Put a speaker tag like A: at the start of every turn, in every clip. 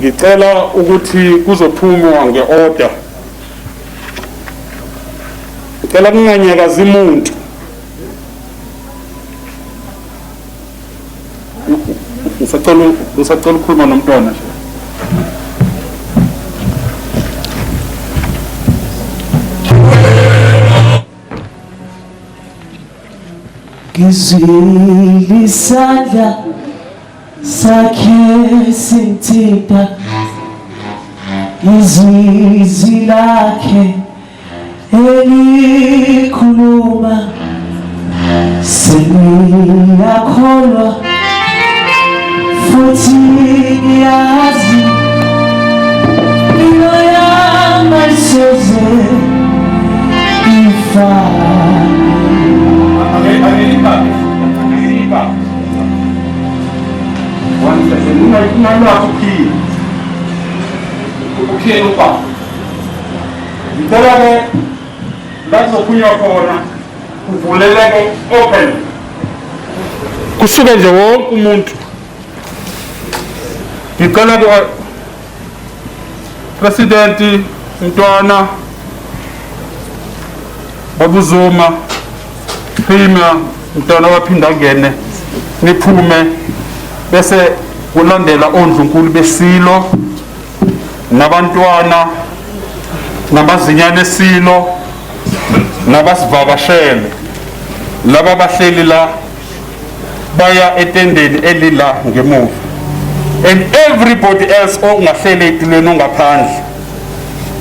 A: ngicela ukuthi kuzophumwa ngeorder. Ngicela kunganyakazi umuntu. Ngisacela ukukhuluma nomntwana nje.
B: Ngizwile isandla sakhe sinthinta, izwi lakhe elikhuluma, sengiyakholwa futhi ngiyazi impilo yami ayisoze ifane.
A: Ngicela-ke la kuzokhulunywa khona kuvuleleke open, kusuke nje wonke umuntu. Ngicela-ke Presidenti Mntwana, Babuzuma, Premier Mntwana waphinda ngene niphume bese kulandela ondlunkulu besilo nabantwana nabazinyane esilo nabasivakashele laba bahleli la baya etendeni elila ngemuva, and everybody else ongahleli etulweni ongaphandle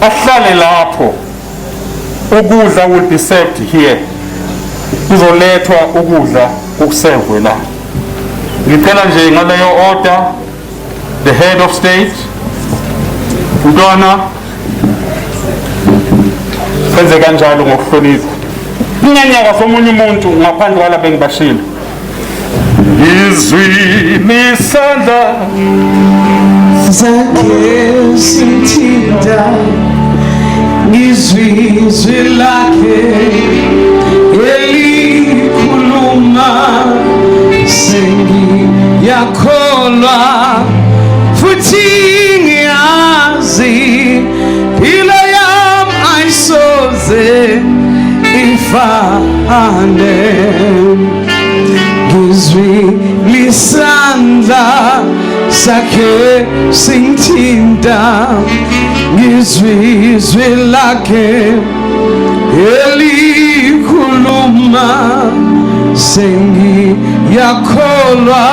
A: ahlale lapho. Ukudla will be served here, kuzolethwa ukudla ukusevwe la. Ngicela nje ngaleyo order the head of state Mntwana senze kanjalo ngokuhlonipha. Inganyaka somunye umuntu ngaphandle kwala bengibashilo. Izwi lisandla
B: sakhe sinthinta, izwi lakhe elikhuluma, sengiyakholwa futhi ngiyazi impilo yami ayisoze ifane. Izwi lisandla sakhe sinthinta, izwi lakhe elikhuluma, sengiyakholwa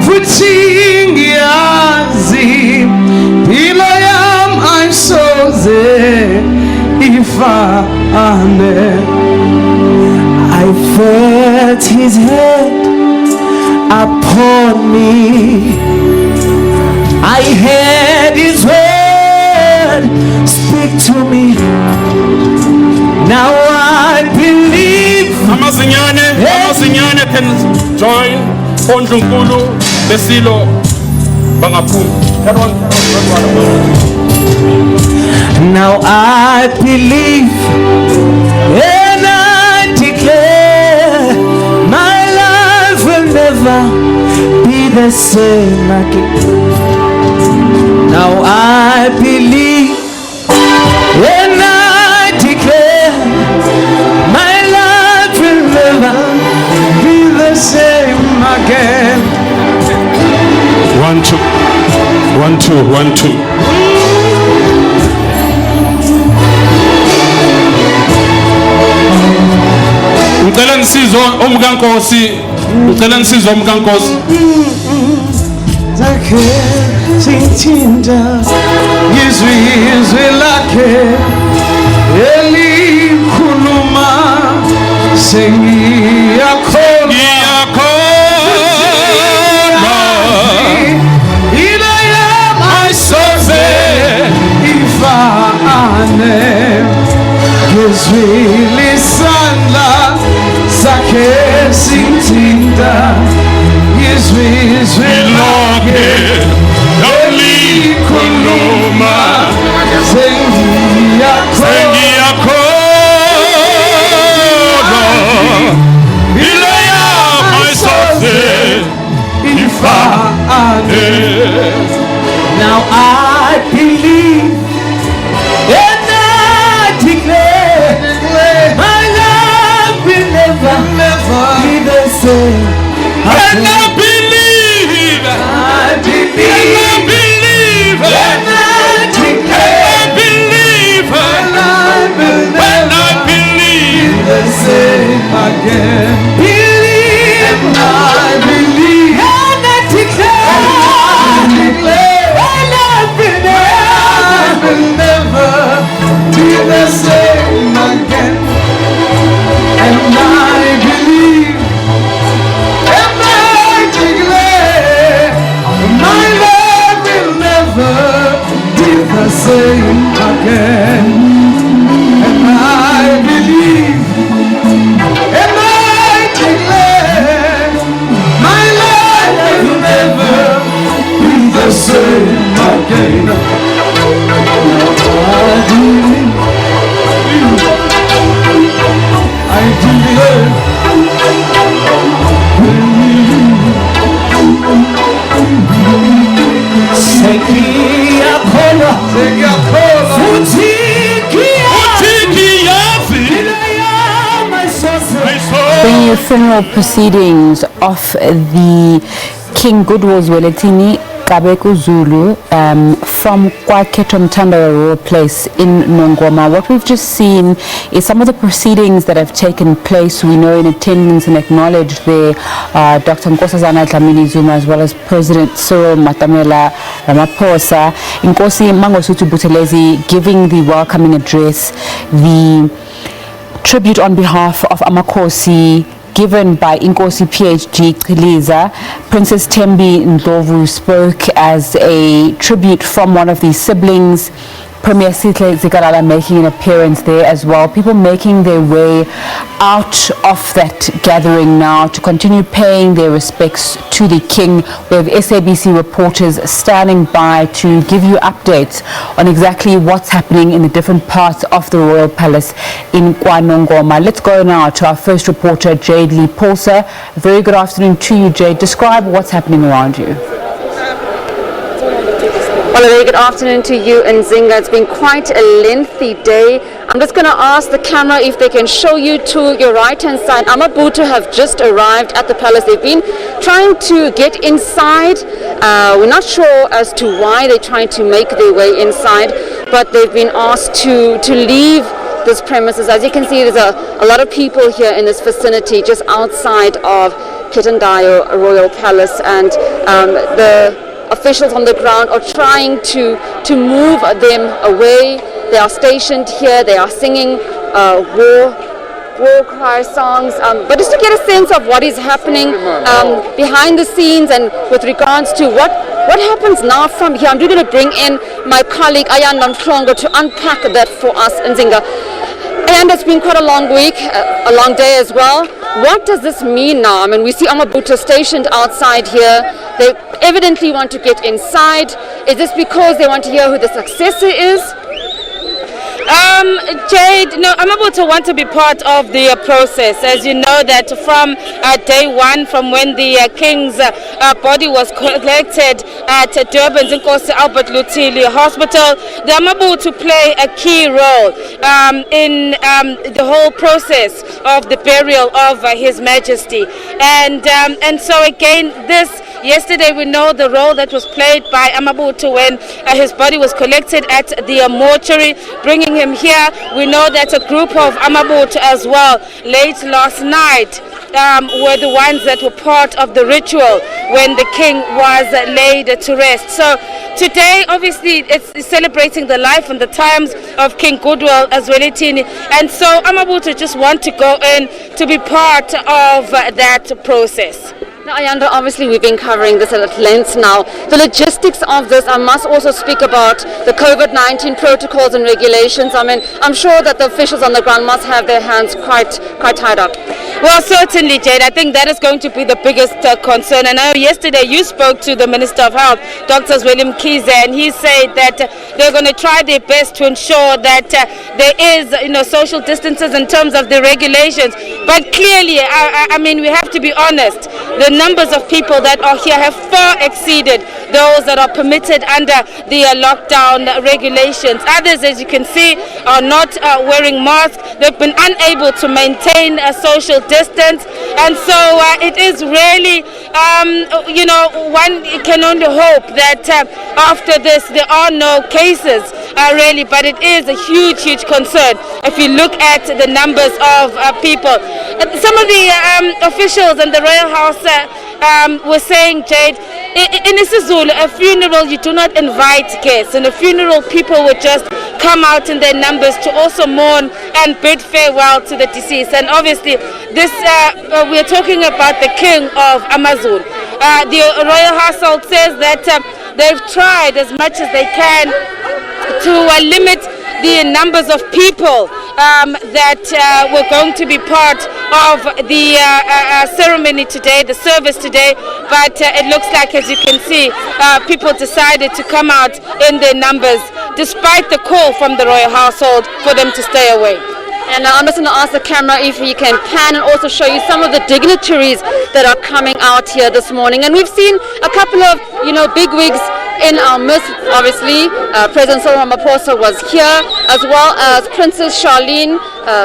B: futhi ngiyazi impilo yami ayisoze ifane. I felt his hand upon me, I heard his word speak to me. Now I believe.
A: Amazinyane can join ondlunkulu besilo bangaphuma.
B: Now I believe and I declare my life will never be the same again. Now I believe and I declare my life will never be the same again.
A: 1 2 1 2 1 2. Ngicela nisizo omkankosi, ngicela nisizo omkankosi.
B: Sakhe sinthinta, izwi lakhe elikhuluma, sengiyakholwa impilo yami ayisoze ifane. Izwi lisandla sakhe sinthinta, izwi lakhe elikhuluma, sengiyakholwa impilo yami ayisoze ifane. Now
C: The funeral proceedings of the King Goodwill Zwelithini kaBhekuzulu from KwaNongoma Rural Place in Nongoma. What we've just seen is some of the proceedings that have taken place. We know in attendance and acknowledged there Dr. Nkosazana Dlamini Zuma, as well as President Cyril Matamela Ramaphosa. Nkosi Mangosuthu Buthelezi giving the welcoming address, the tribute on behalf of Amakhosi given by Inkosi PhD Kiliza. Princess Tembi Ndlovu spoke as a tribute from one of these siblings. Premier Sihle Zikalala making an appearance there as well. People making their way out of that gathering now to continue paying their respects to the king. We have SABC reporters standing by to give you updates on exactly what's happening in the different parts of the royal palace in KwaNongoma. Let's go now to our first reporter, Jade Lee Pulser. A very good afternoon to you, Jade. Describe what's happening around you.
D: Well, a very good afternoon to you and Zinga. It's been quite a lengthy day. I'm just going to ask the camera if they can show you to your right-hand side. AmaBhuthu have just arrived at the palace. They've been trying to get inside. We're not sure as to why they're trying to make their way inside, but they've been asked to leave this premises. As you can see, there's a lot of people here in this vicinity just outside of Kittendayo Royal Palace, and the officials on the ground are trying to move them away. They are stationed here. They are singing war cry songs, but just to get a sense of what is happening behind the scenes and with regards to what happens now from here. I'm going to bring in my colleague Ayanda Mhlongo to unpack that for us in Zinga. And it's been quite a long week, a long day as well. What does this mean now? I mean, we see AmaBhuthu stationed outside here. They evidently want to get inside. Is this because they want to hear who the successor is?
E: Jade, no, AmaBhuthu want to be part of the process. As you know that from day one, from when the king's body was collected at Durban's Nkosi Albert Luthili Hospital, the AmaBhuthu play a key role in the whole process of the burial of His Majesty. And so again, yesterday we know the role that was played by AmaBhuthu when his body was collected at the mortuary, bringing him here. We know that a group of AmaBhuthu as well late last night were the ones that were part of the ritual when the king was laid to rest. So today obviously it's celebrating the life and the times of King Goodwill Zwelithini, and so AmaBhuthu just want to go in to be part of that process.
D: Now, Ayanda, obviously we've been covering this at length now. The logistics of this, I must also speak about the COVID-19 protocols and regulations. I mean, I'm sure that the officials on the ground must have their hands quite tied up.
E: Well, certainly, Jade. I think that is going to be the biggest concern. I know yesterday you spoke to the Minister of Health, Dr. William Kize, and he said that they're going to try their best to ensure that there is, social distances in terms of the regulations. But clearly, I mean, we have to be honest. The numbers of people that are here have far exceeded those that are permitted under the lockdown regulations. Others, as you can see, are not wearing masks. They've been unable to maintain a social distance, and so it is really, one can only hope that after this there are no cases really, but it is a huge concern if you look at the numbers of people. Some of the officials in the Royal House were saying, Jade, in isiZulu, a funeral, you do not invite guests. In a funeral, people would just come out in their numbers to also mourn and bid farewell to the deceased. And obviously, this we are talking about the king of AmaZulu. The royal household says that they've tried as much as they can to limit the numbers of people that were going to be part of the ceremony today, the service today, but it looks like, as you can see, people decided to come out in their numbers despite the call from the royal household for them to stay away.
D: And I'm just going to ask the camera if you can pan and also show you some of the dignitaries that are coming out here this morning. And we've seen a couple of, bigwigs in our midst. Obviously, President Cyril Ramaphosa was here, as well as Princess Charlene,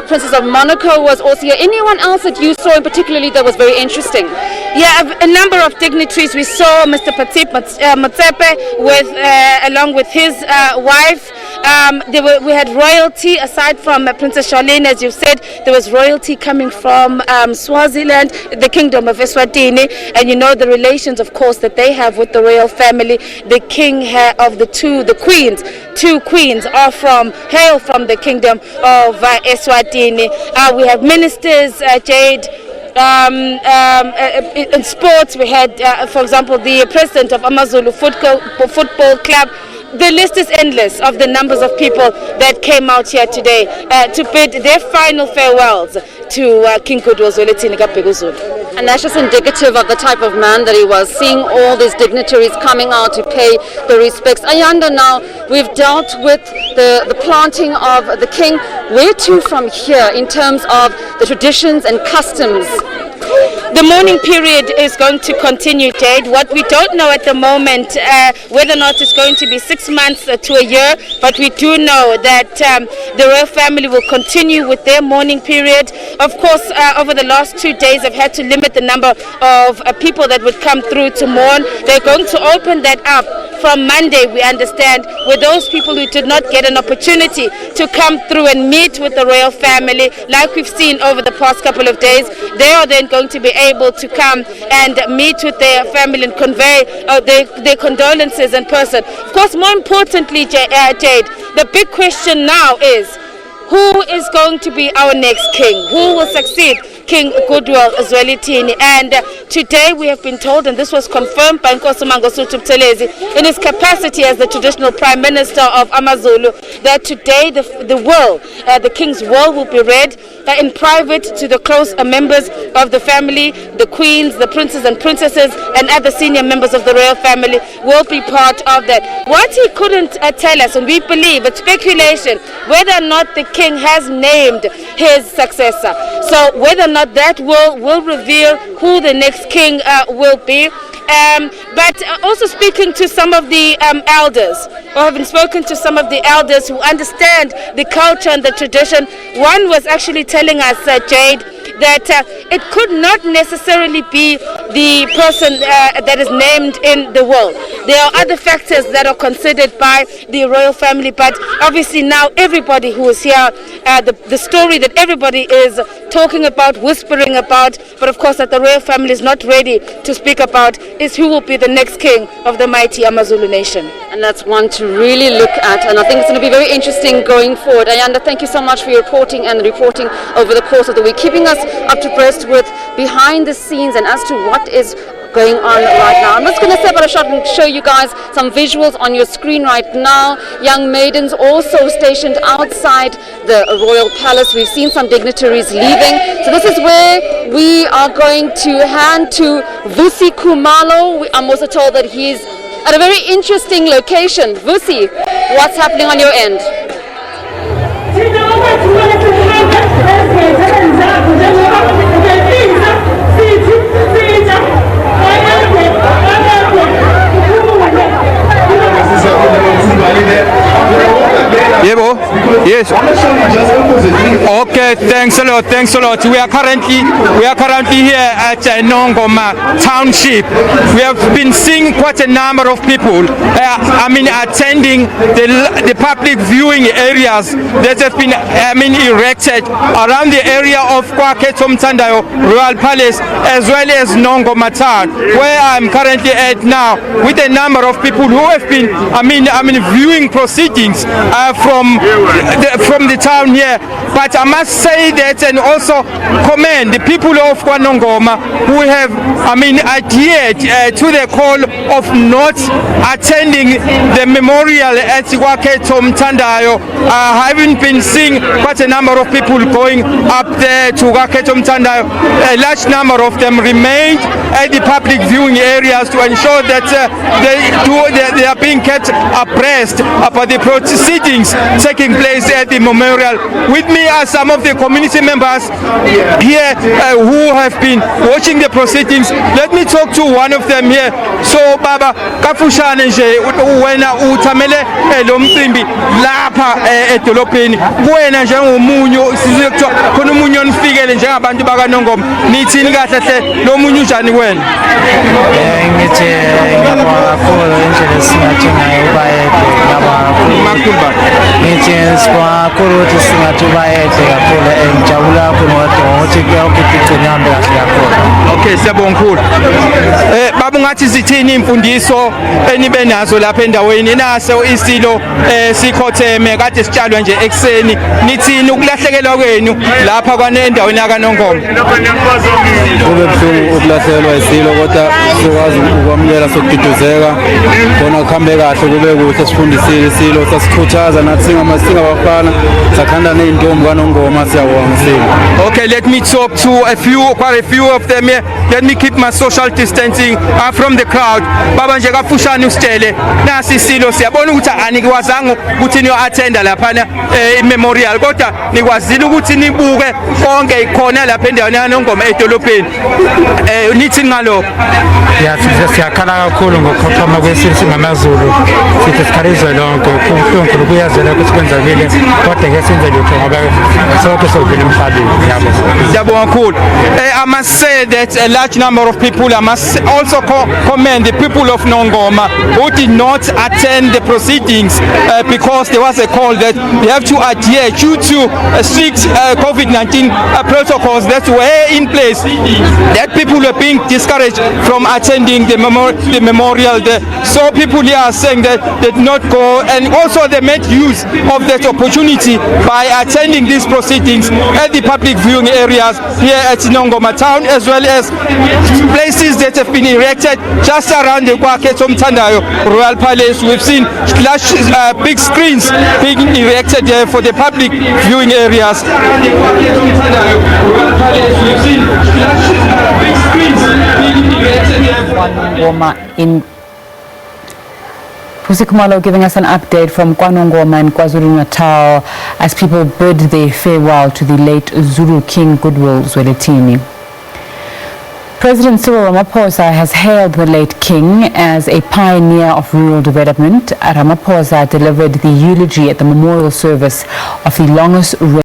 D: Princess of Monaco was also here. Anyone else that you saw in particularly that was very interesting?
E: Yeah, a number of dignitaries. We saw Mr. Patip Motsepe along with his wife. We had royalty aside from Princess Charlene, as you've said. There was royalty coming from Swaziland, the Kingdom of Eswatini, and the relations, of course, that they have with the royal family. The king of the two queens hail from the Kingdom of Eswatini. We have ministers, Jade. In sports, we had, for example, the president of AmaZulu Football Club. The list is endless of the numbers of people that came out here today to bid their final farewells to King Goodwill Zwelithini kaBhekuzulu.
D: And that's just indicative of the type of man that he was, seeing all these dignitaries coming out to pay the respects. Ayanda, now we've dealt with the planting of the king. Where to from here in terms of the traditions and customs?
E: The mourning period is going to continue, Jade. What we don't know at the moment, whether or not it's going to be 6 months to a year, but we do know that the royal family will continue with their mourning period. Of course, over the last 2 days, they've had to limit the number of people that would come through to mourn. They're going to open that up from Monday, we understand, with those people who did not get an opportunity to come through and meet with the royal family, like we've seen over the past couple of days. They are then going to be able to come and meet with their family and convey their condolences in person. Of course, more importantly, Jade, the big question now is, who is going to be our next king? Who will succeed King Goodwill Zwelithini? And today we have been told, and this was confirmed by Nkosi Mangosuthu Buthelezi in his capacity as the traditional Prime Minister of AmaZulu, that today the king's will be read in private to the close members of the family. The queens, the princes and princesses, and other senior members of the royal family will be part of that. What he couldn't tell us, and we believe it's speculation, whether or not the king has named his successor. So whether or not that will reveal who the next king will be. But also speaking to some of the elders, or having spoken to some of the elders who understand the culture and the tradition, one was actually telling us, Jade, that it could not necessarily be the person that is named in the will. There are other factors that are considered by the royal family, but obviously now everybody who is here, the story that everybody is talking about, whispering about, but of course that the royal family is not ready to speak about, is who will be the next king of the mighty AmaZulu nation.
D: And that's one to really look at, and I think it's going to be very interesting going forward. Ayanda, thank you so much for your reporting over the course of the week, keeping us up to breast with behind the scenes and as to what is going on right now. I'm just going to step out a shot and show you guys some visuals on your screen right now. Young maidens also stationed outside the royal palace. We've seen some dignitaries leaving. So this is where we are going to hand to Vusi Khumalo. I'm also told that he's at a very interesting location. Vusi, what's happening on your end?
A: Okay. Okay, thanks a lot. We are currently here at Nongoma Township. We have been seeing quite a number of people attending the public viewing areas that have been erected around the area of KwaNongoma Royal Palace as well as Nongoma Town, where I'm currently at now, with a number of people who have been viewing proceedings from the town here. But I must say that and also commend the people of KwaNongoma who have adhered to the call of not attending the memorial at KwaNongoma. I haven't been seeing quite a number of people going up there to KwaNongoma. A large number of them remained at the public viewing areas to ensure that they are being kept abreast about the proceedings taking place at the memorial. With me are some of the community members here who have been watching the proceedings. Let me talk to one of them here. So baba, kafushane nje wena uthamele lo mcimbi lapha edolobheni. Kuwena njengomunye sizwe kuthiwa khona umunye onifikele njengabantu bakaNongoma. Nithini kahle hle lo munye unjani wena?
F: Ngithi ngiyabonga kakhulu indlela esingathi ngayo bayede
A: Makuba.
F: ngithi sibonga kakhulu ukuthi singathi bayede kakhulu ngijabula kakhulu ngokuthi kuyawukhipha igcine ihambe kahle kakhulu.
A: Okay, siyabonga kakhulu. Baba ngathi zithini imfundiso enibe nazo lapha endaweni naso isilo sikhotheme kade sitshalwa nje ekseni. Nithini ukulahlekelwa kwenu lapha endaweni yakaNongoma?
G: Kube buhlungu ukulahlekelwa isilo kodwa sikwazi ukwamukela sokududuzeka khona kuhambe kahle kube kuhle sifundisile isilo sasikhuthaza nathi singabafana sakhanda ney'ntombi kaNongoma siyabonga isilo.
A: Okay, let me talk to quite a few of them here. Let me keep my social distancing from the crowd. Baba nje kafushane usitshele nasi isilo siyabona ukuthi anikwazanga ukuthi niyo-attenda laphana memorial kodwa nikwazile ukuthi nibuke konke khona lapha endaweni yaNongoma edolobheni. Nithi ngalokho?
H: Siyakhala kakhulu ngokukhothama kwesilo singamaZulu. Sithi sikhalizwe lonke uNkulunkulu kuyazela ukuthi kwenzakile kodwa ke senze lutho ngoba sonke sovela emhlabeni.
A: Siyabonga kakhulu. I must say that a large number of people, I must also commend the people of Nongoma who did not attend the proceedings because there was a call that we have to adhere due to strict COVID-19 protocols that were in place, that people were being discouraged from attending the memorial there. So people here are saying that they did not go, and also they made use of that opportunity by attending these proceedings at the public viewing areas here at Nongoma Town, as well as places that have been erected just around the KwaNongoma Royal Palace. We've seen large big screens being erected there for the public viewing areas.
C: KwaNongoma in Pusi Kumalo giving us an update from KwaNongoma and KwaZulu-Natal as people bid their farewell to the late Zulu King Goodwill Zwelithini. President Cyril Ramaphosa has hailed the late king as a pioneer of rural development. Ramaphosa delivered the eulogy at the memorial service of the longest